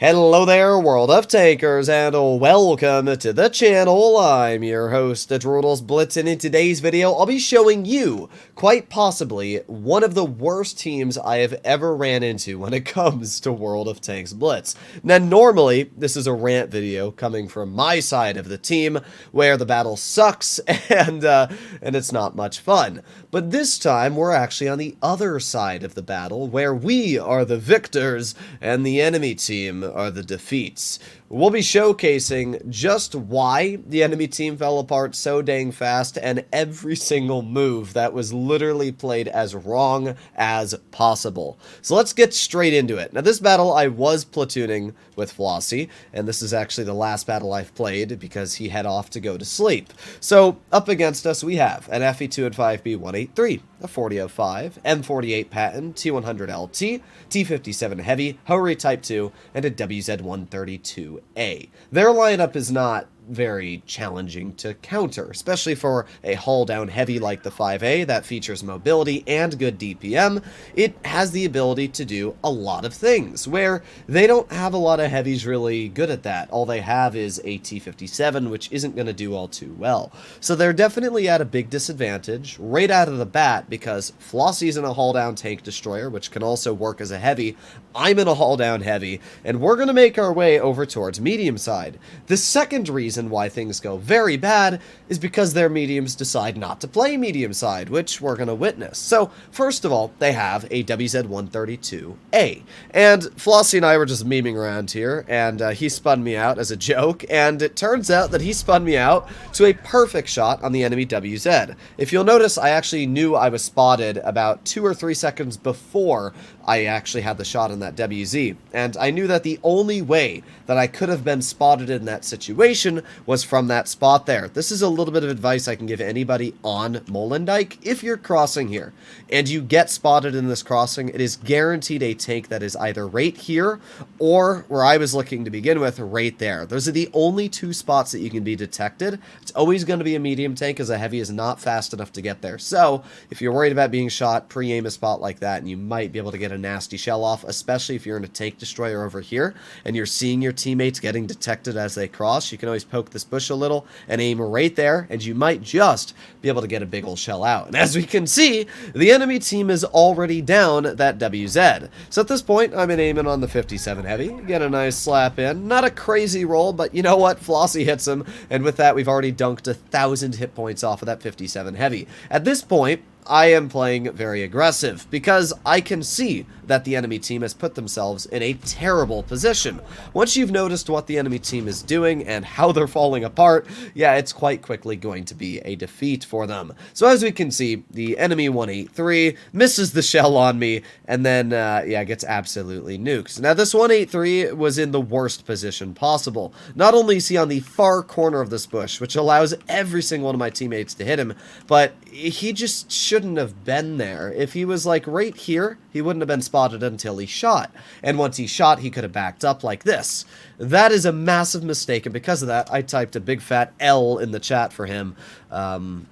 Hello there, World of Tankers, and welcome to the channel. I'm your host, Blitz, and in today's video, I'll be showing you, quite possibly, one of the worst teams I have ever ran into when it comes to World of Tanks Blitz. Now, normally, this is a rant video coming from my side of the team, where the battle sucks, and it's not much fun. But this time, we're actually on the other side of the battle, where we are the victors, and the enemy team are the defeats. We'll be showcasing just why the enemy team fell apart so dang fast and every single move that was literally played as wrong as possible. So let's get straight into it. Now, this battle I was platooning with Flossy, and this is actually the last battle I've played because he had off to go to sleep. So up against us we have an FE2 and 5B 183, a 4005, M48 Patton, T100LT, T57 Heavy, Hori Type 2, and a WZ132A. Their lineup is not very challenging to counter, especially for a hull down heavy like the 5A that features mobility and good DPM. It has the ability to do a lot of things, where they don't have a lot of heavies really good at that. All they have is a T57, which isn't going to do all too well. So they're definitely at a big disadvantage right out of the bat because Flossy's in a hull down tank destroyer, which can also work as a heavy. I'm in a hull down heavy, and we're going to make our way over towards medium side. The second reason why things go very bad is because their mediums decide not to play medium side, which we're going to witness. So, first of all, they have a WZ132A, and Flossy and I were just memeing around here, and he spun me out as a joke, and it turns out that he spun me out to a perfect shot on the enemy WZ. If you'll notice, I actually knew I was spotted about 2 or 3 seconds before I actually had the shot on that WZ, and I knew that the only way that I could have been spotted in that situation was from that spot there. This is a little bit of advice I can give anybody on Molendyke. If you're crossing here and you get spotted in this crossing, it is guaranteed a tank that is either right here or where I was looking to begin with, right there. Those are the only 2 spots that you can be detected. It's always going to be a medium tank as a heavy is not fast enough to get there. So if you're worried about being shot, pre-aim a spot like that and you might be able to get a nasty shell off, especially if you're in a tank destroyer over here and you're seeing your teammates getting detected as they cross. You can always poke this bush a little and aim right there, and you might just be able to get a big ol' shell out. And as we can see, the enemy team is already down that WZ. So at this point, I'm aiming on the 57 Heavy. Get a nice slap in. Not a crazy roll, but you know what? Flossy hits him, and with that, we've already dunked 1,000 hit points off of that 57 Heavy. At this point, I am playing very aggressive because I can see that the enemy team has put themselves in a terrible position. Once you've noticed what the enemy team is doing and how they're falling apart, yeah, it's quite quickly going to be a defeat for them. So as we can see, the enemy 183 misses the shell on me and then, yeah, gets absolutely nuked. Now this 183 was in the worst position possible. Not only is he on the far corner of this bush, which allows every single one of my teammates to hit him, but he just shouldn't have been there. If he was like right here, he wouldn't have been spotted until he shot. And once he shot, he could have backed up like this. That is a massive mistake, and because of that, I typed a big fat L in the chat for him,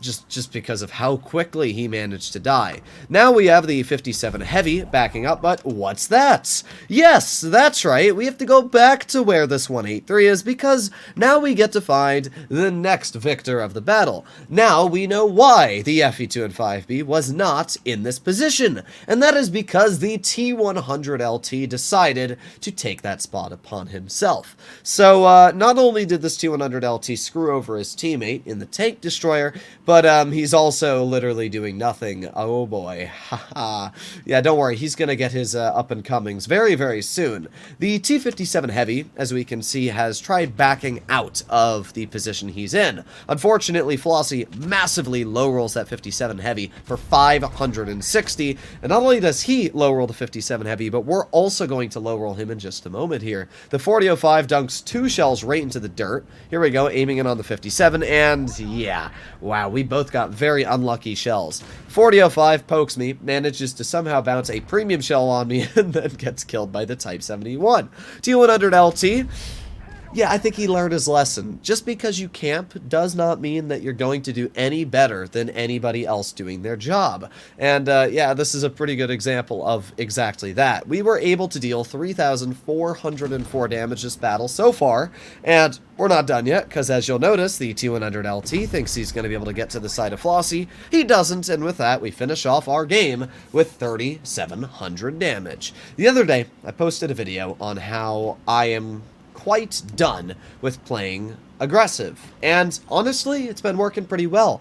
just because of how quickly he managed to die. Now we have the 57 Heavy backing up, but what's that? Yes, that's right, we have to go back to where this 183 is, because now we get to find the next victor of the battle. Now we know why the FE2 and 5B was not in this position, and that is because the T100LT decided to take that spot upon himself. So not only did this T100LT screw over his teammate in the tank destroyer, but he's also literally doing nothing. Oh boy, haha. Yeah, don't worry, he's gonna get his up and comings very, very soon. The T57 Heavy, as we can see, has tried backing out of the position he's in. Unfortunately, Flossy massively low rolls that 57 Heavy for 560, and not only does he low roll the 57 Heavy, but we're also going to low roll him in just a moment here. The 4005 dunks 2 shells right into the dirt. Here we go, aiming in on the 57, and yeah, wow, we both got very unlucky shells. 4005 pokes me, manages to somehow bounce a premium shell on me, and then gets killed by the Type 71. T100LT yeah, I think he learned his lesson. Just because you camp does not mean that you're going to do any better than anybody else doing their job. And yeah, this is a pretty good example of exactly that. We were able to deal 3,404 damage this battle so far, and we're not done yet, because as you'll notice, the T100 LT thinks he's going to be able to get to the side of Flossie. He doesn't, and with that, we finish off our game with 3,700 damage. The other day, I posted a video on how I am quite done with playing aggressive, and honestly, it's been working pretty well.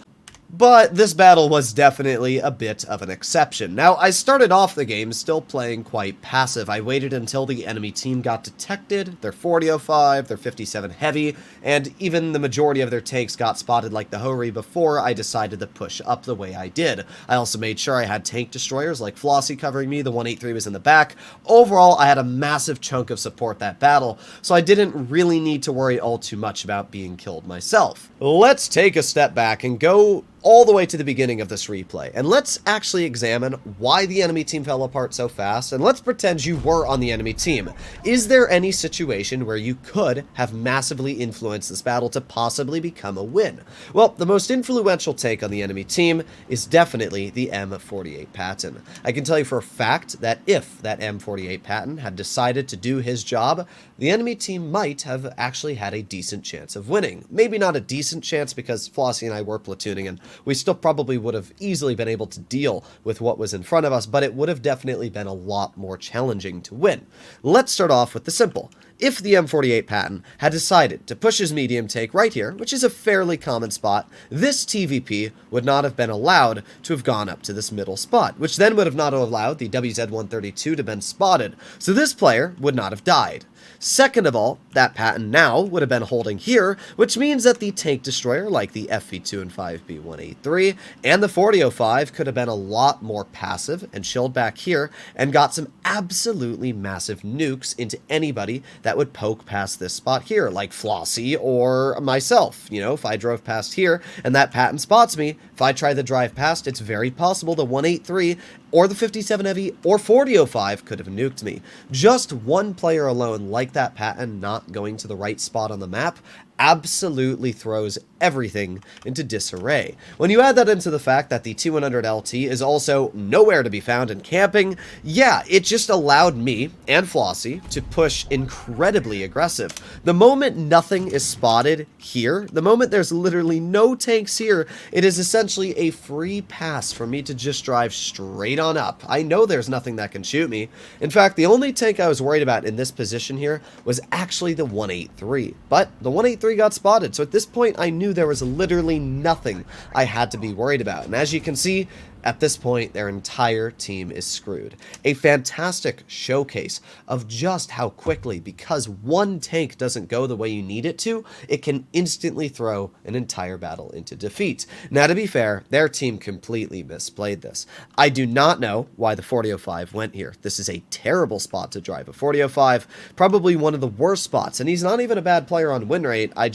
But this battle was definitely a bit of an exception. Now, I started off the game still playing quite passive. I waited until the enemy team got detected, their 4005, their 57 heavy, and even the majority of their tanks got spotted like the Hori before I decided to push up the way I did. I also made sure I had tank destroyers like Flossie covering me, the 183 was in the back. Overall, I had a massive chunk of support that battle, so I didn't really need to worry all too much about being killed myself. Let's take a step back and go all the way to the beginning of this replay, and let's actually examine why the enemy team fell apart so fast, and let's pretend you were on the enemy team. Is there any situation where you could have massively influenced this battle to possibly become a win? Well, the most influential take on the enemy team is definitely the M48 Patton. I can tell you for a fact that if that M48 Patton had decided to do his job, the enemy team might have actually had a decent chance of winning. Maybe not a decent chance because Flossie and I were platooning, and we still probably would have easily been able to deal with what was in front of us, but it would have definitely been a lot more challenging to win. Let's start off with the simple. If the M48 Patton had decided to push his medium take right here, which is a fairly common spot, this TVP would not have been allowed to have gone up to this middle spot, which then would have not allowed the WZ-132 to have been spotted, so this player would not have died. Second of all, that Patton now would have been holding here, which means that the tank destroyer like the FV2 and 5B183 and the 4005 could have been a lot more passive and chilled back here and got some absolutely massive nukes into anybody that would poke past this spot here, like Flossie or myself. You know, if I drove past here and that Patton spots me, if I try to drive past, it's very possible the 183 or the 57 heavy or 4005 could have nuked me. Just one player alone like that Patton not going to the right spot on the map absolutely throws everything into disarray. When you add that into the fact that the T100 LT is also nowhere to be found in camping, yeah, it just allowed me and Flossie to push incredibly aggressive. The moment nothing is spotted here, the moment there's literally no tanks here, it is essentially a free pass for me to just drive straight on up. I know there's nothing that can shoot me. In fact, the only tank I was worried about in this position here was actually the 183, but the 183 got spotted, so at this point I knew there was literally nothing I had to be worried about. And as you can see, at this point, their entire team is screwed. A fantastic showcase of just how quickly, because one tank doesn't go the way you need it to, it can instantly throw an entire battle into defeat. Now, to be fair, their team completely misplayed this. I do not know why the 4005 went here. This is a terrible spot to drive a 4005, probably one of the worst spots, and he's not even a bad player on win rate. I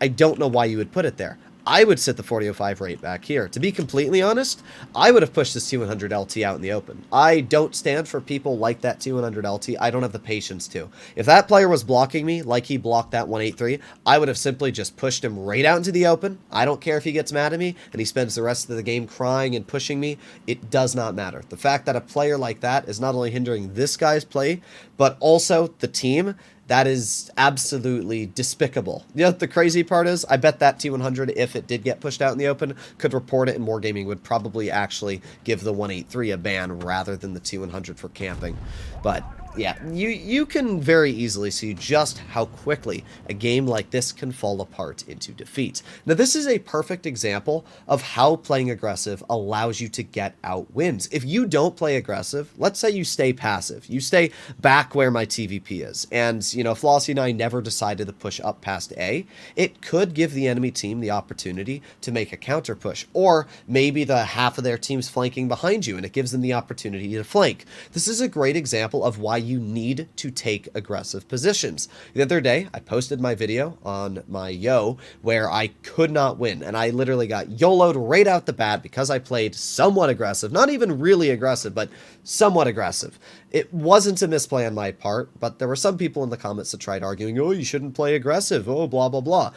don't know why you would put it there. I would sit the 4005 right back here. To be completely honest, I would have pushed this T100 LT out in the open. I don't stand for people like that T100 LT. I don't have the patience to. If that player was blocking me like he blocked that 183, I would have simply just pushed him right out into the open. I don't care if he gets mad at me and he spends the rest of the game crying and pushing me. It does not matter. The fact that a player like that is not only hindering this guy's play, but also the team, that is absolutely despicable. You know, the crazy part is, I bet that T100, if it did get pushed out in the open, could report it, and Wargaming would probably actually give the 183 a ban rather than the T100 for camping. But yeah, you can very easily see just how quickly a game like this can fall apart into defeat. Now, this is a perfect example of how playing aggressive allows you to get out wins. If you don't play aggressive, let's say you stay passive, you stay back where my TVP is, and, you know, Flossie and I never decided to push up past A, it could give the enemy team the opportunity to make a counter push, or maybe the half of their team's flanking behind you, and it gives them the opportunity to flank. This is a great example of why you need to take aggressive positions. The other day, I posted my video on my Yo where I could not win, and I literally got YOLO'd right out the bat because I played somewhat aggressive. Not even really aggressive, but somewhat aggressive. It wasn't a misplay on my part, but there were some people in the comments that tried arguing, oh, you shouldn't play aggressive, oh, blah, blah, blah.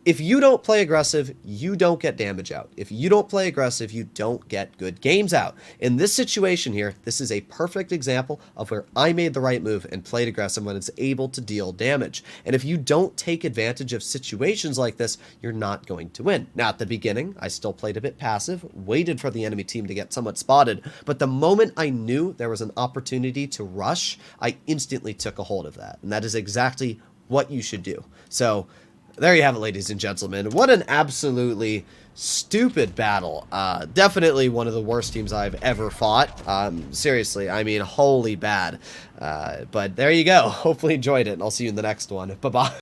If you don't play aggressive, you don't get damage out. If you don't play aggressive, you don't get good games out. In this situation here, this is a perfect example of where I made the right move and played aggressive when it's able to deal damage. And if you don't take advantage of situations like this, you're not going to win. Now, at the beginning, I still played a bit passive, waited for the enemy team to get somewhat spotted, but the moment I knew there was an opportunity to rush, I instantly took a hold of that. And that is exactly what you should do. So, there you have it, ladies and gentlemen. What an absolutely stupid battle. Definitely one of the worst teams I've ever fought. Seriously, I mean, holy bad. But there you go. Hopefully enjoyed it, and I'll see you in the next one. Bye-bye.